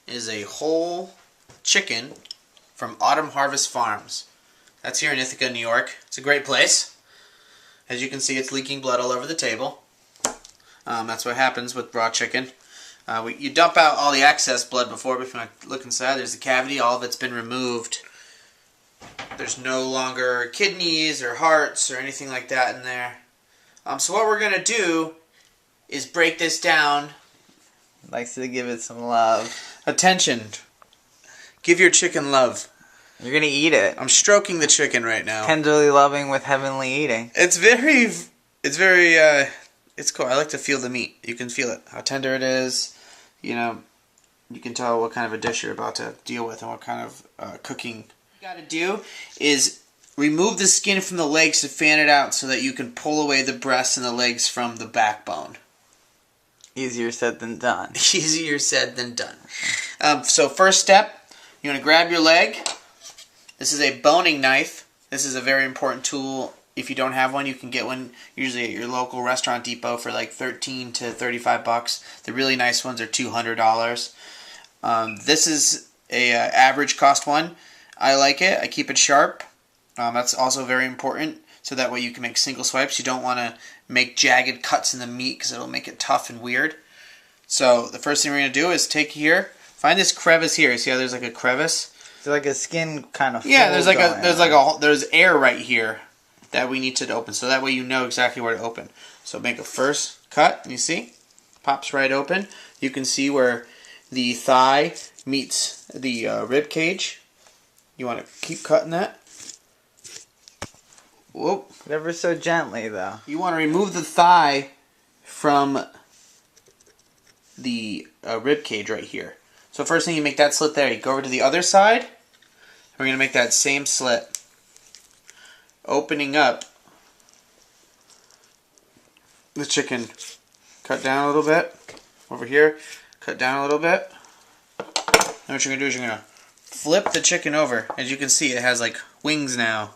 is a whole chicken from Autumn Harvest Farms. That's here in Ithaca, New York. It's a great place. As you can see, it's leaking blood all over the table. That's what happens with raw chicken. You dump out all the excess blood before, but if you want to look inside, there's a cavity. All of it's been removed. There's no longer kidneys or hearts or anything like that in there. So what we're going to do is break this down. Likes to give it some love. Attention. Give your chicken love. You're going to eat it. I'm stroking the chicken right now. Tenderly loving with heavenly eating. It's cool. I like to feel the meat. You can feel it. How tender it is. You know, you can tell what kind of a dish you're about to deal with and what kind of cooking. What you got to do is remove the skin from the legs to fan it out so that you can pull away the breasts and the legs from the backbone. Easier said than done. Easier said than done. So first step, you want to grab your leg. This is a boning knife. This is a very important tool. If you don't have one, you can get one usually at your local Restaurant Depot for like $13 to $35. The really nice ones are $200. This is a average cost one. I like it. I keep it sharp. That's also very important, so that way you can make single swipes. You don't want to make jagged cuts in the meat because it'll make it tough and weird. So the first thing we're going to do is take here, find this crevice here. See how there's like a crevice? It's like a skin kind of. Yeah, there's air right here that we need to open, so that way you know exactly where to open. So make a first cut, you see? Pops right open. You can see where the thigh meets the rib cage. You want to keep cutting that. Whoop. Ever so gently, though. You want to remove the thigh from the rib cage right here. So first thing, you make that slit there. You go over to the other side. We're going to make that same slit. Opening up the chicken. Cut down a little bit. Over here. Cut down a little bit. Then what you're going to do is you're going to flip the chicken over. As you can see, it has like wings now.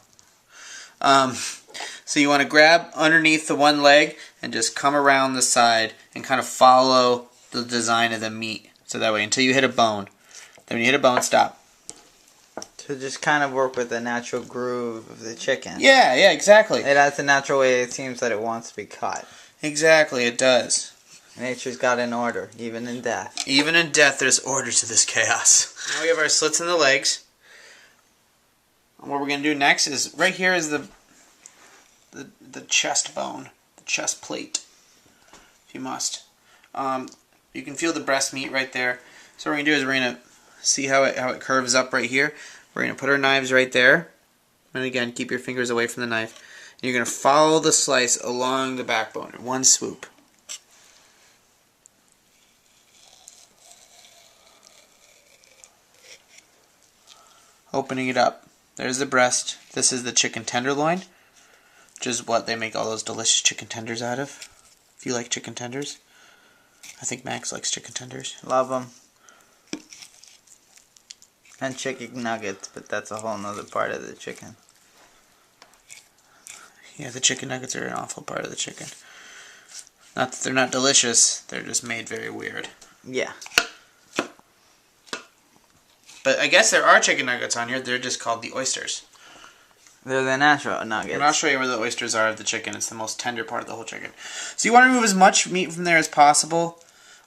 So you want to grab underneath the one leg and just come around the side and kind of follow the design of the meat. So that way, until you hit a bone. Then when you hit a bone, stop. To just kind of work with the natural groove of the chicken. Yeah, exactly. It has a natural way it seems that it wants to be cut. Exactly, it does. Nature's got an order, even in death. Even in death, there's order to this chaos. Now we have our slits in the legs. And what we're going to do next is, right here is the chest bone, the chest plate, if you must. You can feel the breast meat right there. So what we're going to do is we're going to see how it curves up right here. We're going to put our knives right there. And again, keep your fingers away from the knife. And you're going to follow the slice along the backbone in one swoop. Opening it up. There's the breast. This is the chicken tenderloin, which is what they make all those delicious chicken tenders out of. If you like chicken tenders. I think Max likes chicken tenders. Love them. And chicken nuggets, but that's a whole nother part of the chicken. Yeah, the chicken nuggets are an awful part of the chicken. Not that they're not delicious, they're just made very weird. Yeah. But I guess there are chicken nuggets on here, they're just called the oysters. They're the natural nuggets. And I'll show you where the oysters are of the chicken. It's the most tender part of the whole chicken. So you want to remove as much meat from there as possible.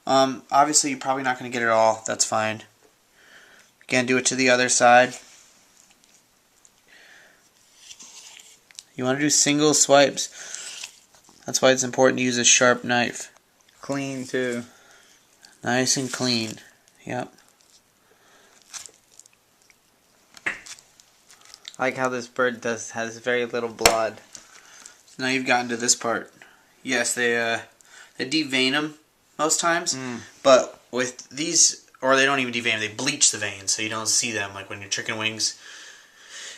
Obviously, you're probably not going to get it all. That's fine. Again, do it to the other side. You want to do single swipes. That's why it's important to use a sharp knife. Clean, too. Nice and clean. Yep. I like how this bird has very little blood. Now you've gotten to this part. Yes, they devein them most times, but with these, or they don't even devein them, they bleach the veins so you don't see them. Like when your chicken wings,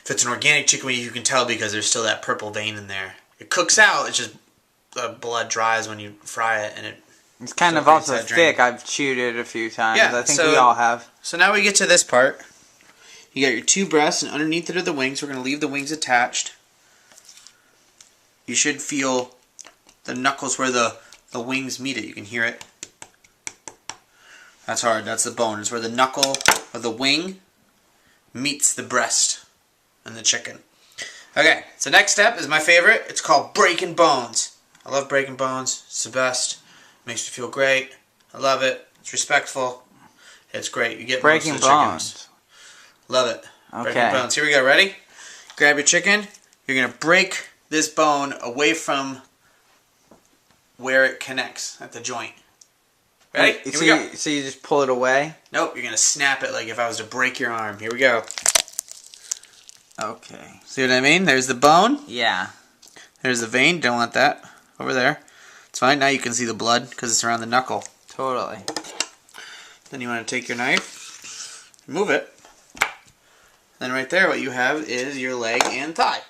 if it's an organic chicken wing, you can tell because there's still that purple vein in there. It cooks out, it's just the blood dries when you fry it, and it's kind of also thick. I've chewed it a few times. Yeah, I think we all have. So now we get to this part. You got your two breasts, and underneath it are the wings. We're going to leave the wings attached. You should feel the knuckles where the wings meet it. You can hear it. That's hard. That's the bone. It's where the knuckle of the wing meets the breast and the chicken. Okay, so next step is my favorite. It's called breaking bones. I love breaking bones. It's the best. Makes me feel great. I love it. It's respectful. It's great. You get Breaking most of the bones. chickens. Love it. Okay. Breaking bones. Here we go. Ready? Grab your chicken. You're going to break this bone away from where it connects at the joint. Ready? Here we go. So you just pull it away? Nope, you're going to snap it like if I was to break your arm. Here we go. Okay. See what I mean? There's the bone. Yeah. There's the vein. Don't want that. Over there. It's fine. Now you can see the blood because it's around the knuckle. Totally. Then you want to take your knife, move it. Then right there what you have is your leg and thigh.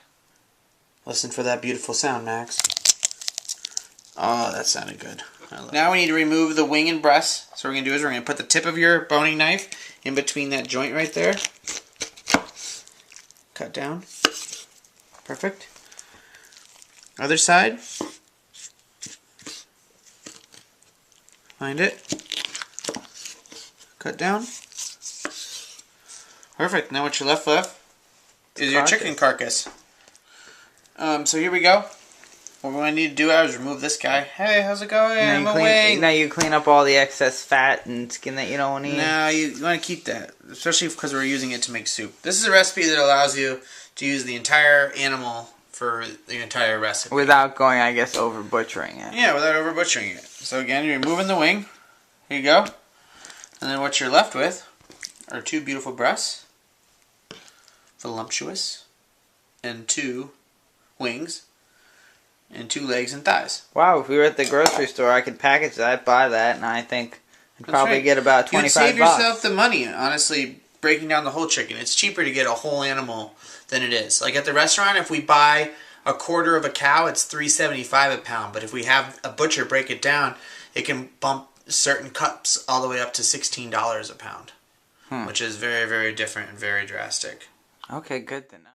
Listen for that beautiful sound, Max. Oh, that sounded good. Now we need to remove the wing and breast. So what we're going to do is we're going to put the tip of your boning knife in between that joint right there. Cut down. Perfect. Other side. Find it. Cut down. Perfect. Now what you're left with is your chicken carcass. So here we go. What we need to do is remove this guy. Hey, how's it going? Now you clean up all the excess fat and skin that you don't need. No, you want to keep that, especially because we're using it to make soup. This is a recipe that allows you to use the entire animal for the entire recipe. Without going, I guess, over butchering it. Yeah, without over butchering it. So again, you're removing the wing. Here you go. And then what you're left with are 2 beautiful breasts. Voluptuous. And 2 wings. And 2 legs and thighs. Wow, if we were at the grocery store, I could package that, buy that, and I think I'd probably get about 25 You'd save bucks. yourself the money, honestly, breaking down the whole chicken. It's cheaper to get a whole animal than it is. Like at the restaurant, if we buy a quarter of a cow, it's $3.75 a pound. But if we have a butcher break it down, it can bump certain cuts all the way up to $16 a pound. Which is very, very different and very drastic. Okay, good to know.